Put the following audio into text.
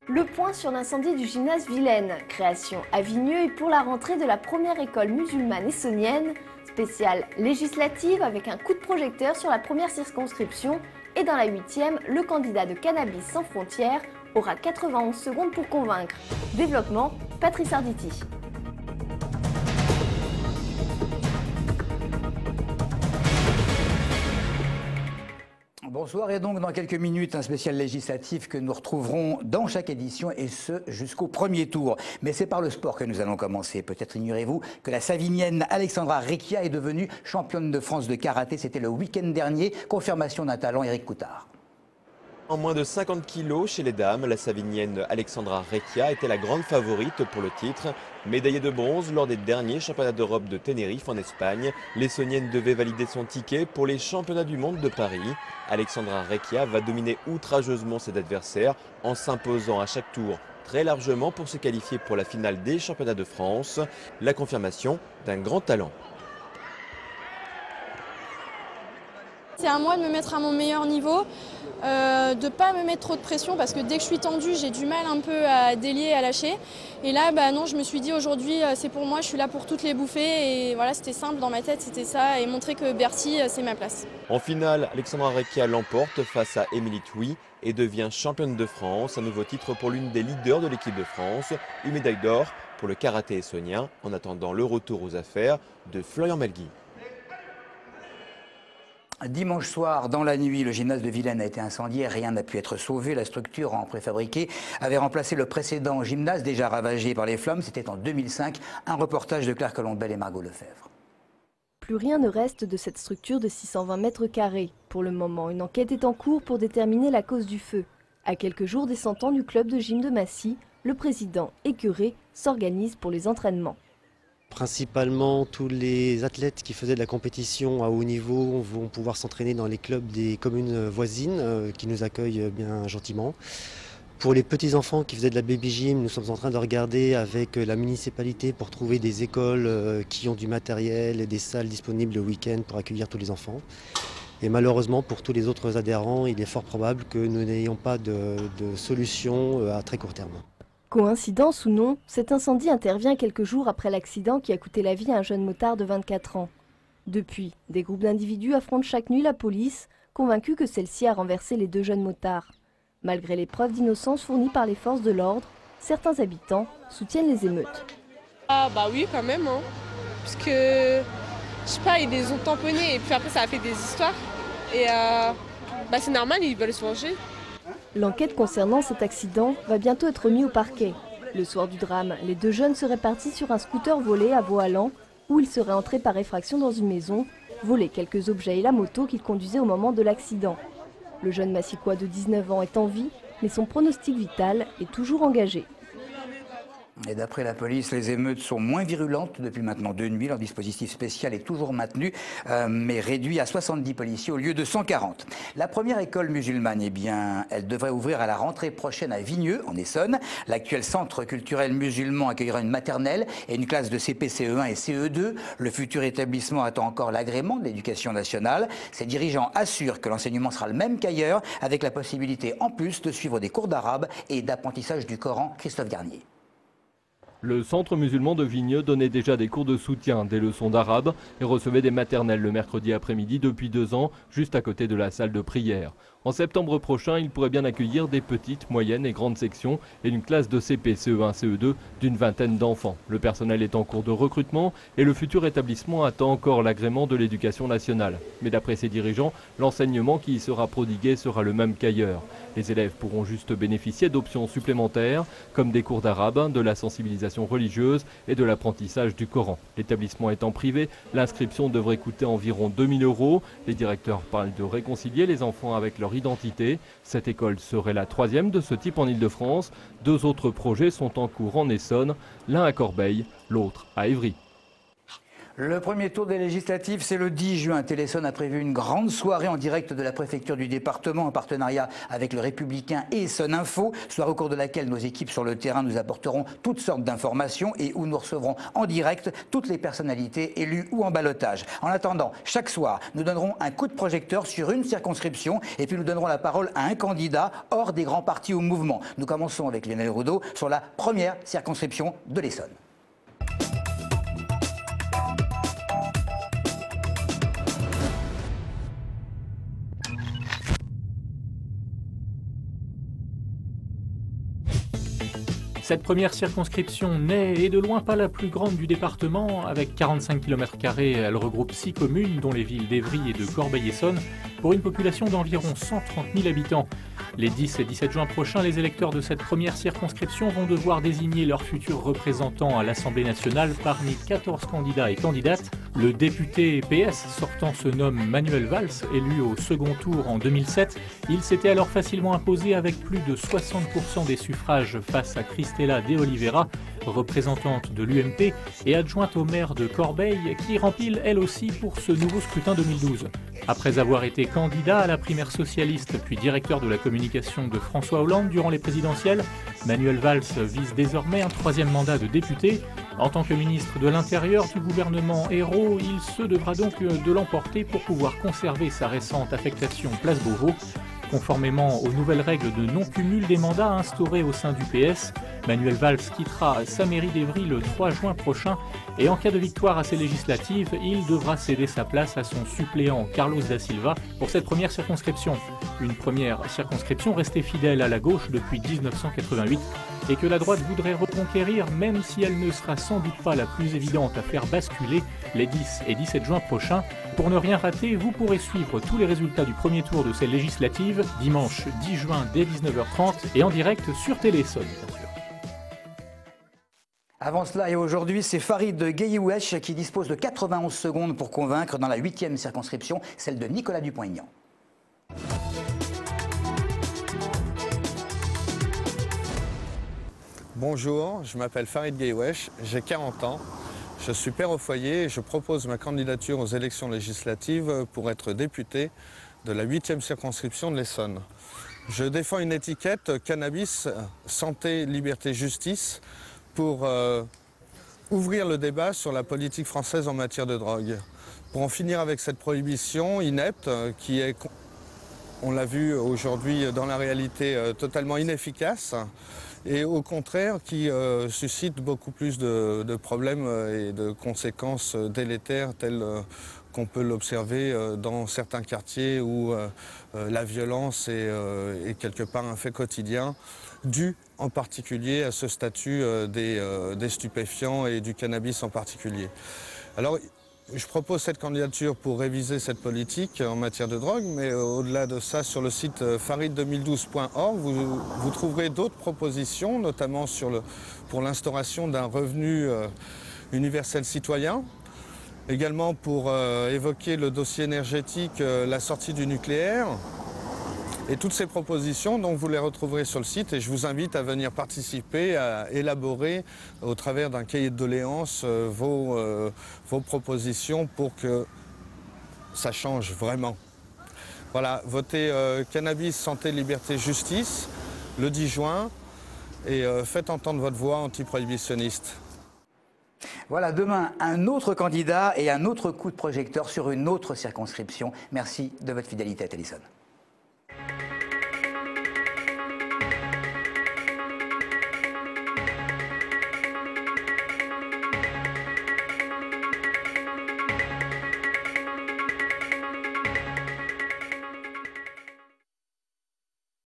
Le point sur l'incendie du gymnase Vilaine, création à Vigneux et pour la rentrée de la première école musulmane essonnienne, spéciale législative avec un coup de projecteur sur la première circonscription et dans la 8e, le candidat de Cannabis sans frontières aura 91 secondes pour convaincre. Développement, Patrice Arditi. Bonsoir, et donc dans quelques minutes un spécial législatif que nous retrouverons dans chaque édition et ce jusqu'au premier tour. Mais c'est par le sport que nous allons commencer. Peut-être ignorez-vous que la Savinienne Alexandra Recchia est devenue championne de France de karaté. C'était le week-end dernier. Confirmation d'un talent, Éric Coutard. En moins de 50 kilos chez les dames, la Savinienne Alexandra Recchia était la grande favorite pour le titre. Médaillée de bronze lors des derniers championnats d'Europe de Tenerife en Espagne, l'Essonnienne devait valider son ticket pour les championnats du monde de Paris. Alexandra Recchia va dominer outrageusement ses adversaires en s'imposant à chaque tour très largement pour se qualifier pour la finale des championnats de France. La confirmation d'un grand talent. C'est à moi de me mettre à mon meilleur niveau, de ne pas me mettre trop de pression parce que dès que je suis tendue, j'ai du mal un peu à délier, à lâcher. Et là, non, je me suis dit aujourd'hui, c'est pour moi, je suis là pour toutes les bouffer. Et voilà, c'était simple dans ma tête, c'était ça. Et montrer que Bercy, c'est ma place. En finale, Alexandra Recchia l'emporte face à Émilie Touy et devient championne de France. Un nouveau titre pour l'une des leaders de l'équipe de France. Une médaille d'or pour le karaté essonnien en attendant le retour aux affaires de Florian Melgui. Dimanche soir, dans la nuit, le gymnase de Vilaine a été incendié. Rien n'a pu être sauvé. La structure en préfabriqué avait remplacé le précédent gymnase déjà ravagé par les flammes. C'était en 2005. Un reportage de Claire Colombel et Margot Lefebvre. Plus rien ne reste de cette structure de 620 mètres carrés. Pour le moment, une enquête est en cours pour déterminer la cause du feu. À quelques jours des 100 ans du club de gym de Massy, le président écœuré s'organise pour les entraînements. Principalement, tous les athlètes qui faisaient de la compétition à haut niveau vont pouvoir s'entraîner dans les clubs des communes voisines qui nous accueillent bien gentiment. Pour les petits-enfants qui faisaient de la baby gym, nous sommes en train de regarder avec la municipalité pour trouver des écoles qui ont du matériel et des salles disponibles le week-end pour accueillir tous les enfants. Et malheureusement, pour tous les autres adhérents, il est fort probable que nous n'ayons pas de solution à très court terme. Coïncidence ou non, cet incendie intervient quelques jours après l'accident qui a coûté la vie à un jeune motard de 24 ans. Depuis, des groupes d'individus affrontent chaque nuit la police, convaincus que celle-ci a renversé les deux jeunes motards. Malgré les preuves d'innocence fournies par les forces de l'ordre, certains habitants soutiennent les émeutes. Ah bah oui quand même, hein. Parce que, je sais pas, ils les ont tamponnés et puis après ça a fait des histoires. Et c'est normal, ils veulent se venger. L'enquête concernant cet accident va bientôt être mise au parquet. Le soir du drame, les deux jeunes seraient partis sur un scooter volé à Vaux-Allan, où ils seraient entrés par effraction dans une maison, volé quelques objets et la moto qu'ils conduisaient au moment de l'accident. Le jeune Massicois de 19 ans est en vie, mais son pronostic vital est toujours engagé. Et d'après la police, les émeutes sont moins virulentes depuis maintenant 2 nuits. Leur dispositif spécial est toujours maintenu, mais réduit à 70 policiers au lieu de 140. La première école musulmane, eh bien, elle devrait ouvrir à la rentrée prochaine à Vigneux, en Essonne. L'actuel centre culturel musulman accueillera une maternelle et une classe de CP, CE1 et CE2. Le futur établissement attend encore l'agrément de l'Éducation nationale. Ses dirigeants assurent que l'enseignement sera le même qu'ailleurs, avec la possibilité en plus de suivre des cours d'arabe et d'apprentissage du Coran. Christophe Garnier. Le centre musulman de Vigneux donnait déjà des cours de soutien, des leçons d'arabe et recevait des maternelles le mercredi après-midi depuis 2 ans, juste à côté de la salle de prière. En septembre prochain, il pourrait bien accueillir des petites, moyennes et grandes sections et une classe de CP, CE1, CE2 d'une vingtaine d'enfants. Le personnel est en cours de recrutement et le futur établissement attend encore l'agrément de l'Éducation nationale. Mais d'après ses dirigeants, l'enseignement qui y sera prodigué sera le même qu'ailleurs. Les élèves pourront juste bénéficier d'options supplémentaires comme des cours d'arabe, de la sensibilisation religieuse et de l'apprentissage du Coran. L'établissement étant privé, l'inscription devrait coûter environ 2 000 €. Les directeurs parlent de réconcilier les enfants avec leur identité. Cette école serait la 3e de ce type en Ile-de-France. 2 autres projets sont en cours en Essonne, l'un à Corbeil, l'autre à Évry. Le premier tour des législatives, c'est le 10 juin. Téléson a prévu une grande soirée en direct de la préfecture du département en partenariat avec le Républicain et Essonne Info, soirée au cours de laquelle nos équipes sur le terrain nous apporteront toutes sortes d'informations et où nous recevrons en direct toutes les personnalités élues ou en ballottage. En attendant, chaque soir, nous donnerons un coup de projecteur sur une circonscription et puis nous donnerons la parole à un candidat hors des grands partis ou mouvements. Nous commençons avec Lionel Roudot sur la première circonscription de l'Essonne. Cette première circonscription n'est et de loin pas la plus grande du département. Avec 45 km², elle regroupe 6 communes, dont les villes d'Évry et de Corbeil-Essonnes, pour une population d'environ 130 000 habitants. Les 10 et 17 juin prochains, les électeurs de cette première circonscription vont devoir désigner leurs futurs représentants à l'Assemblée nationale parmi 14 candidats et candidates. Le député PS sortant se nomme Manuel Valls, élu au second tour en 2007. Il s'était alors facilement imposé avec plus de 60% des suffrages face à Cristela de Oliveira, représentante de l'UMP et adjointe au maire de Corbeil, qui rempile elle aussi pour ce nouveau scrutin 2012. Après avoir été candidat à la primaire socialiste puis directeur de la communication de François Hollande durant les présidentielles, Manuel Valls vise désormais un 3e mandat de député. En tant que ministre de l'Intérieur du gouvernement Ayrault, il se devra donc de l'emporter pour pouvoir conserver sa récente affectation Place Beauvau. Conformément aux nouvelles règles de non-cumul des mandats instaurées au sein du PS, Manuel Valls quittera sa mairie d'Évry le 3 juin prochain et en cas de victoire à ces législatives, il devra céder sa place à son suppléant Carlos da Silva pour cette première circonscription. Une première circonscription restée fidèle à la gauche depuis 1988 et que la droite voudrait reconquérir, même si elle ne sera sans doute pas la plus évidente à faire basculer les 10 et 17 juin prochains. Pour ne rien rater, vous pourrez suivre tous les résultats du premier tour de ces législatives dimanche 10 juin dès 19h30 et en direct sur Téléson. Avant cela et aujourd'hui, c'est Farid Gueye-Wesh qui dispose de 91 secondes pour convaincre dans la 8e circonscription, celle de Nicolas Dupont-Aignan. Bonjour, je m'appelle Farid Gueye-Wesh, j'ai 40 ans. Je suis père au foyer et je propose ma candidature aux élections législatives pour être député de la 8e circonscription de l'Essonne. Je défends une étiquette cannabis, santé, liberté, justice pour ouvrir le débat sur la politique française en matière de drogue. Pour en finir avec cette prohibition inepte qui est, on l'a vu aujourd'hui dans la réalité, totalement inefficace et au contraire qui suscite beaucoup plus de problèmes et de conséquences délétères telles qu'on peut l'observer dans certains quartiers où la violence est quelque part un fait quotidien, dû en particulier à ce statut des stupéfiants et du cannabis en particulier. Alors, je propose cette candidature pour réviser cette politique en matière de drogue, mais au-delà de ça, sur le site farid2012.org, vous trouverez d'autres propositions, notamment pour l'instauration d'un revenu universel citoyen, également pour évoquer le dossier énergétique, la sortie du nucléaire. Et toutes ces propositions, donc, vous les retrouverez sur le site et je vous invite à venir participer, à élaborer au travers d'un cahier de doléances vos propositions pour que ça change vraiment. Voilà, votez cannabis, santé, liberté, justice le 10 juin et faites entendre votre voix anti-prohibitionniste. Voilà, demain, un autre candidat et un autre coup de projecteur sur une autre circonscription. Merci de votre fidélité à Téléson.